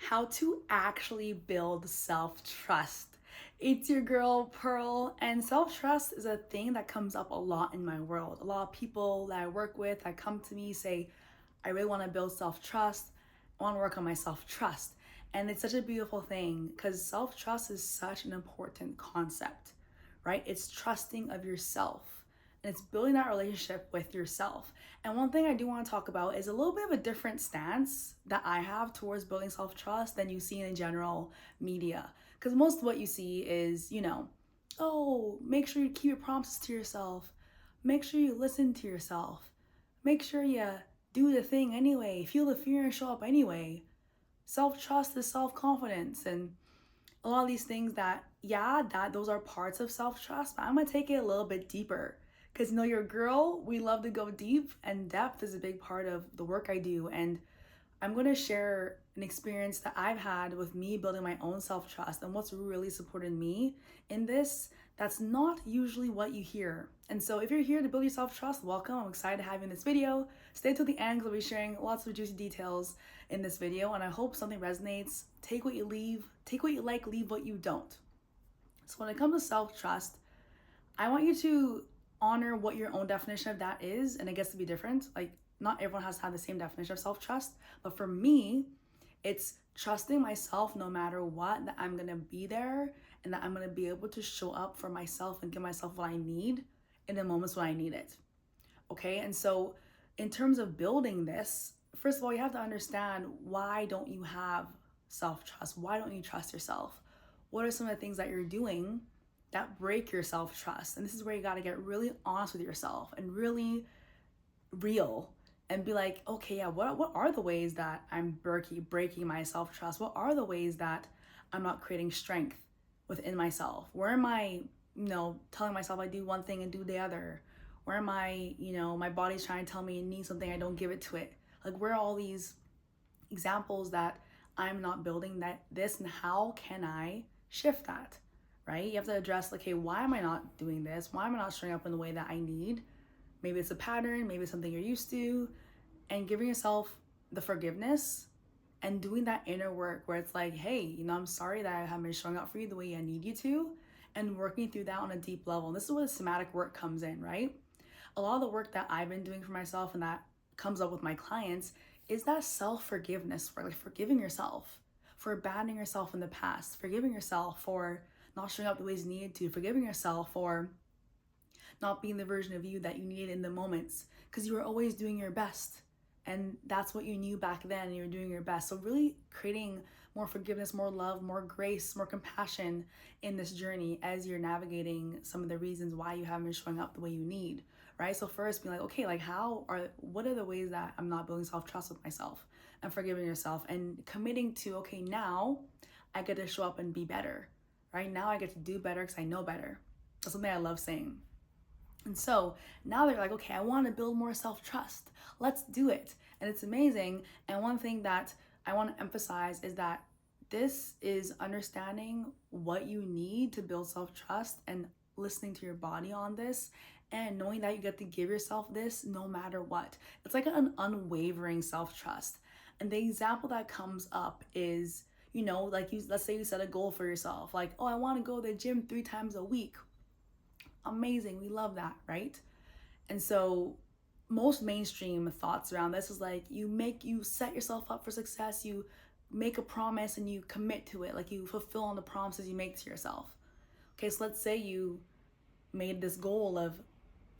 how to actually build self-trust. It's your girl Pearl, and self-trust is a thing that comes up a lot in my world. A lot of people that I work with that come to me say, I really want to build self-trust. I want to work on my self-trust. And it's such a beautiful thing because self-trust is such an important concept, right? It's trusting of yourself and it's building that relationship with yourself. And one thing I do want to talk about is a little bit of a different stance that I have towards building self trust than you see in general media. Because most of what you see is, oh, make sure you keep your promises to yourself, make sure you listen to yourself, make sure you do the thing anyway, feel the fear and show up anyway. Self trust is self confidence, and a lot of these things that, yeah, that those are parts of self-trust, but I'm gonna take it a little bit deeper because you're a girl, we love to go deep, and depth is a big part of the work I do. And I'm going to share an experience that I've had with me building my own self-trust and what's really supported me in this. That's not usually what you hear. And so if you're here to build your self-trust, welcome. I'm excited to have you in this video. Stay till the end because I'll be sharing lots of juicy details in this video, and I hope something resonates. Take what you like, leave what you don't. So when it comes to self-trust, I want you to honor what your own definition of that is, and it gets to be different. Like, not everyone has to have the same definition of self-trust, but for me, it's trusting myself no matter what, that I'm gonna be there and that I'm gonna be able to show up for myself and give myself what I need in the moments when I need it. Okay, and so in terms of building this, first of all, you have to understand, why don't you have self-trust? Why don't you trust yourself? What are some of the things that you're doing that break your self-trust? And this is where you got to get really honest with yourself and really real and be like, okay, yeah, what are the ways that I'm breaking my self-trust? What are the ways that I'm not creating strength within myself? Where am I, telling myself I do one thing and do the other? Where am I, my body's trying to tell me it needs something, I don't give it to it? Like, where are all these examples that I'm not building this, and how can I shift that? Right? You have to address, like, hey, why am I not doing this? Why am I not showing up in the way that I need? Maybe it's a pattern, maybe it's something you're used to, and giving yourself the forgiveness and doing that inner work where it's like, hey, I'm sorry that I haven't been showing up for you the way I need you to, and working through that on a deep level. And this is where the somatic work comes in, right? A lot of the work that I've been doing for myself and that comes up with my clients is that self-forgiveness, for like forgiving yourself for abandoning yourself in the past, forgiving yourself for not showing up the ways you needed to, forgiving yourself for not being the version of you that you needed in the moments, because you were always doing your best. And that's what you knew back then, and you were doing your best. So really creating more forgiveness, more love, more grace, more compassion in this journey as you're navigating some of the reasons why you haven't been showing up the way you need, right? So first being like, okay, like what are the ways that I'm not building self-trust with myself, and forgiving yourself and committing to, okay, now I get to show up and be better, right? Now I get to do better because I know better. That's something I love saying. And so now they're like, okay, I want to build more self-trust. Let's do it. And it's amazing. And one thing that I want to emphasize is that this is understanding what you need to build self-trust and listening to your body on this, and knowing that you get to give yourself this no matter what. It's like an unwavering self-trust. And the example that comes up is, let's say you set a goal for yourself, like, oh, I want to go to the gym 3 times a week. Amazing, we love that, right? And so most mainstream thoughts around this is like, you set yourself up for success, you make a promise and you commit to it, like you fulfill on the promises you make to yourself. Okay, so let's say you made this goal of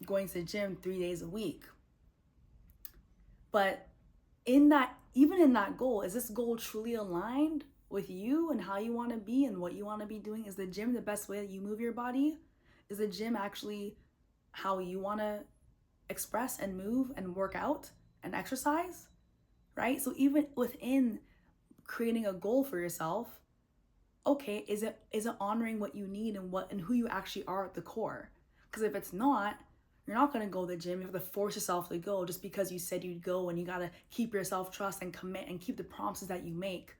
going to the gym 3 days a week, but even in that goal, is this goal truly aligned with you and how you want to be and what you want to be doing? Is the gym the best way that you move your body? Is the gym actually how you want to express and move and work out and exercise, right? So even within creating a goal for yourself, okay, is it honoring what you need and who you actually are at the core? Because if it's not, you're not going to go to the gym. You have to force yourself to go just because you said you'd go, and you got to keep your self-trust and commit and keep the promises that you make,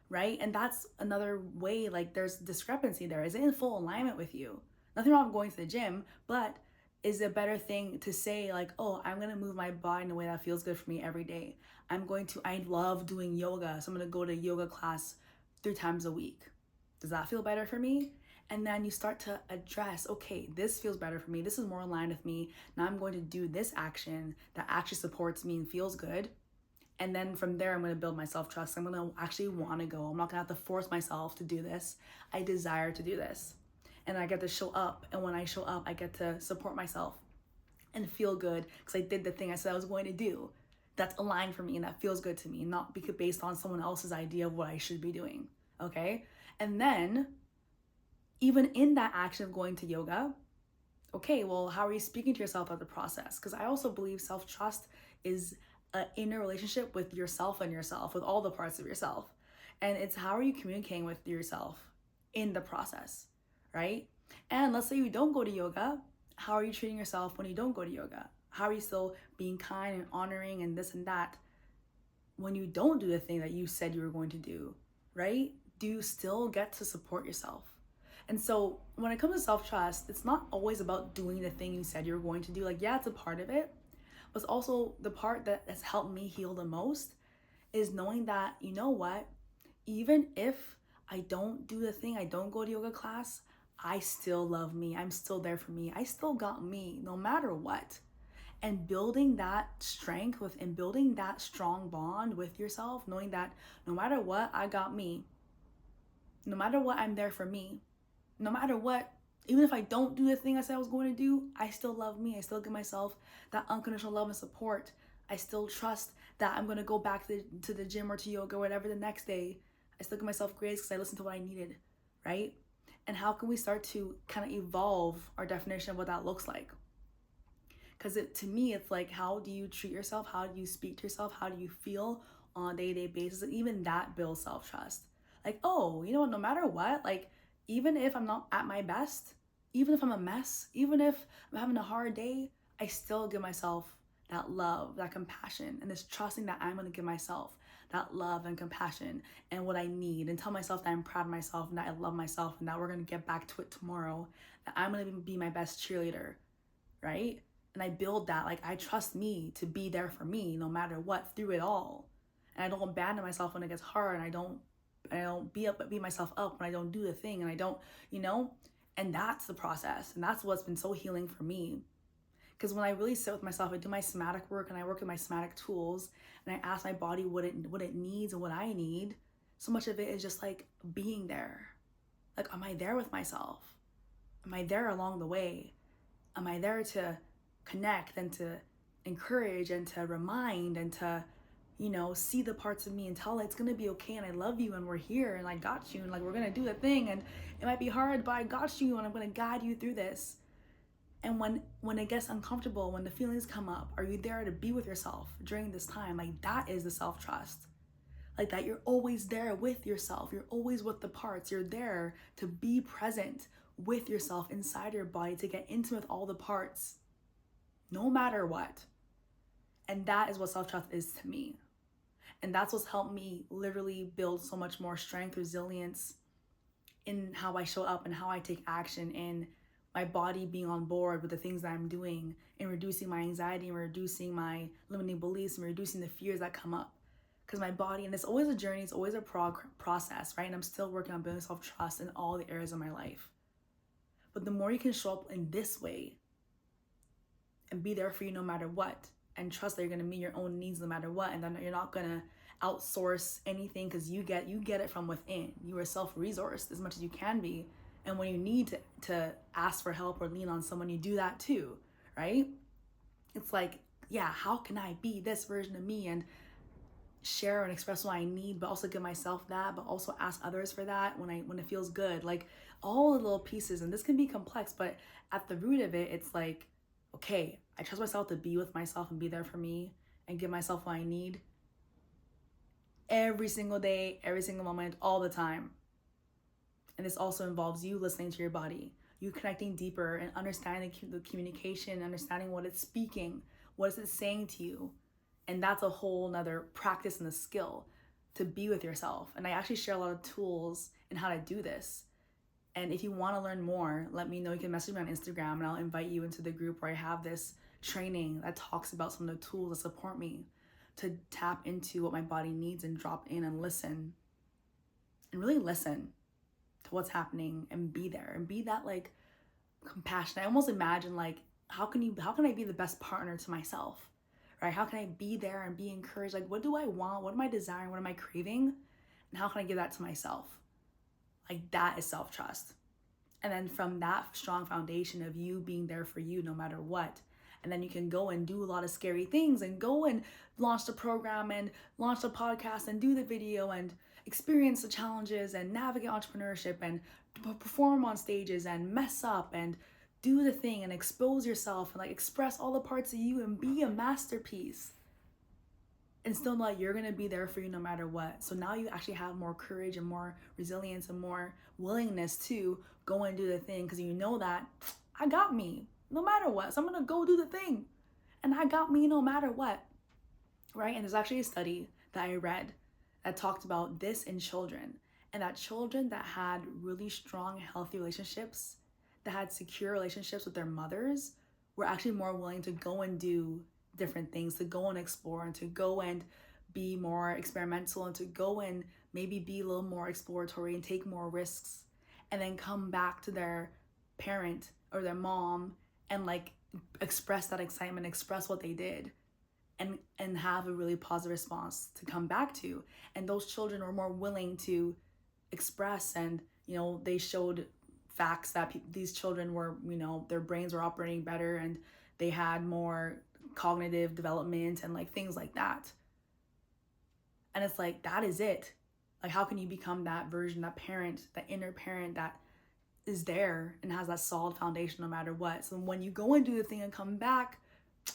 right? And that's another way, like, there's discrepancy there. Is it in full alignment with you? Nothing wrong with going to the gym, but is a better thing to say like, oh, I'm gonna move my body in a way that feels good for me every day. I love doing yoga, so I'm gonna go to yoga class 3 times a week. Does that feel better for me? And then you start to address, okay, this feels better for me. This is more aligned with me. Now I'm going to do this action that actually supports me and feels good. And then from there, I'm going to build my self trust. I'm going to actually want to go. I'm not going to have to force myself to do this. I desire to do this. And I get to show up. And when I show up, I get to support myself and feel good because I did the thing I said I was going to do. That's aligned for me and that feels good to me, not because based on someone else's idea of what I should be doing. Okay. And then, even in that action of going to yoga, okay, well, how are you speaking to yourself about the process? Because I also believe self trust is an inner relationship with yourself and yourself, with all the parts of yourself. And it's how are you communicating with yourself in the process, right? And let's say you don't go to yoga. How are you treating yourself when you don't go to yoga? How are you still being kind and honoring and this and that when you don't do the thing that you said you were going to do, right? Do you still get to support yourself? And so when it comes to self-trust, it's not always about doing the thing you said you were going to do. Like, yeah, it's a part of it, but it's also the part that has helped me heal the most is knowing that, you know what, even if I don't do the thing, I don't go to yoga class, I still love me. I'm still there for me. I still got me no matter what. And building that strength with and building that strong bond with yourself, knowing that no matter what, I got me. No matter what, I'm there for me. No matter what, even if I don't do the thing I said I was going to do, I still love me. I still give myself that unconditional love and support. I still trust that I'm going to go back to the gym or to yoga or whatever the next day. I still give myself grace because I listened to what I needed, right? And how can we start to kind of evolve our definition of what that looks like? Because to me, it's like, how do you treat yourself? How do you speak to yourself? How do you feel on a day-to-day basis? And even that builds self-trust. Like, oh, you know what, no matter what, like, even if I'm not at my best, even if I'm a mess, even if I'm having a hard day, I still give myself that love, that compassion, and this trusting that I'm going to give myself that love and compassion and what I need, and tell myself that I'm proud of myself and that I love myself and that we're going to get back to it tomorrow, that I'm going to be my best cheerleader, right? And I build that, like, I trust me to be there for me no matter what through it all. And I don't abandon myself when it gets hard, and I don't beat myself up when I don't do the thing, and I don't, and that's the process. And that's what's been so healing for me. Because when I really sit with myself, I do my somatic work and I work with my somatic tools and I ask my body what it needs and what I need. So much of it is just like being there. Like, am I there with myself? Am I there along the way? Am I there to connect and to encourage and to remind and to, see the parts of me and tell it's gonna be okay and I love you and we're here and I got you and like we're gonna do the thing and it might be hard, but I got you and I'm gonna guide you through this. And when it gets uncomfortable, when the feelings come up, are you there to be with yourself during this time? Like, that is the self-trust. Like, that you're always there with yourself. You're always with the parts. You're there to be present with yourself inside your body, to get intimate with all the parts, no matter what. And that is what self-trust is to me. And that's what's helped me literally build so much more strength, resilience in how I show up and how I take action, in my body being on board with the things that I'm doing, and reducing my anxiety and reducing my limiting beliefs and reducing the fears that come up. Because my body, and it's always a journey, it's always a process, right? And I'm still working on building self-trust in all the areas of my life. But the more you can show up in this way and be there for you no matter what, and trust that you're gonna meet your own needs no matter what, and then you're not gonna outsource anything because you get it from within. You are self-resourced as much as you can be. And when you need to ask for help or lean on someone, you do that too, right? It's like, yeah, how can I be this version of me and share and express what I need, but also give myself that, but also ask others for that when it feels good. Like, all the little pieces, and this can be complex, but at the root of it, it's like, okay, I trust myself to be with myself and be there for me and give myself what I need every single day, every single moment, all the time. And this also involves you listening to your body, you connecting deeper and understanding the communication, understanding what it's speaking, what is it saying to you. And that's a whole nother practice and a skill to be with yourself. And I actually share a lot of tools in how to do this. And if you want to learn more, let me know. You can message me on Instagram and I'll invite you into the group where I have this training that talks about some of the tools that support me to tap into what my body needs and drop in and listen and really listen to what's happening and be there and be that like compassionate. I almost imagine like how can I be the best partner to myself? Right? How can I be there and be encouraged? Like what do I want? What am I desiring? What am I craving? And how can I give that to myself? Like that is self-trust. And then from that strong foundation of you being there for you no matter what, and then you can go and do a lot of scary things and go and launch the program and launch the podcast and do the video and experience the challenges and navigate entrepreneurship and perform on stages and mess up and do the thing and expose yourself and like express all the parts of you and be a masterpiece and still know that you're gonna be there for you no matter what. So now you actually have more courage and more resilience and more willingness to go and do the thing because you know that I got me no matter what. So I'm gonna go do the thing. And I got me no matter what. Right? And there's actually a study that I read that talked about this in children. And that children that had really strong, healthy relationships, that had secure relationships with their mothers, were actually more willing to go and do different things, to go and explore and to go and be more experimental and to go and maybe be a little more exploratory and take more risks and then come back to their parent or their mom and like express that excitement, express what they did and have a really positive response to come back to. And those children were more willing to express and they showed facts that these children were their brains were operating better and they had more cognitive development and like things like that. And it's like that is it. Like how can you become that version, that parent, that inner parent that is there and has that solid foundation no matter what? So when you go and do the thing and come back,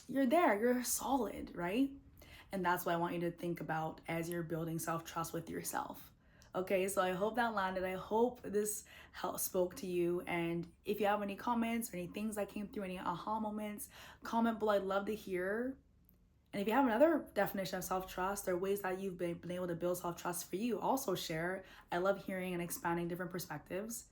you're there, you're solid, right? And that's what I want you to think about as you're building self-trust with yourself. Okay, so I hope that landed. I hope this spoke to you. And if you have any comments or any things that came through, any aha moments, comment below. I'd love to hear. And if you have another definition of self-trust or ways that you've been able to build self-trust for you, also share. I love hearing and expanding different perspectives.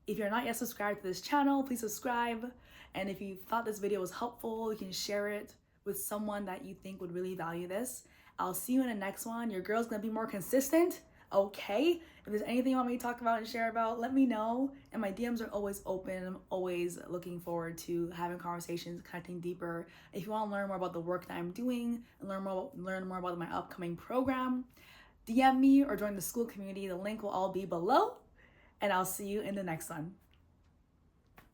If you're not yet subscribed to this channel, please subscribe. And if you thought this video was helpful, you can share it with someone that you think would really value this. I'll see you in the next one. Your girl's gonna be more consistent, okay? If there's anything you want me to talk about and share about, let me know. And my DMs are always open. I'm always looking forward to having conversations, connecting deeper. If you want to learn more about the work that I'm doing and learn more about my upcoming program, DM me or join the school community. The link will all be below. And I'll see you in the next one.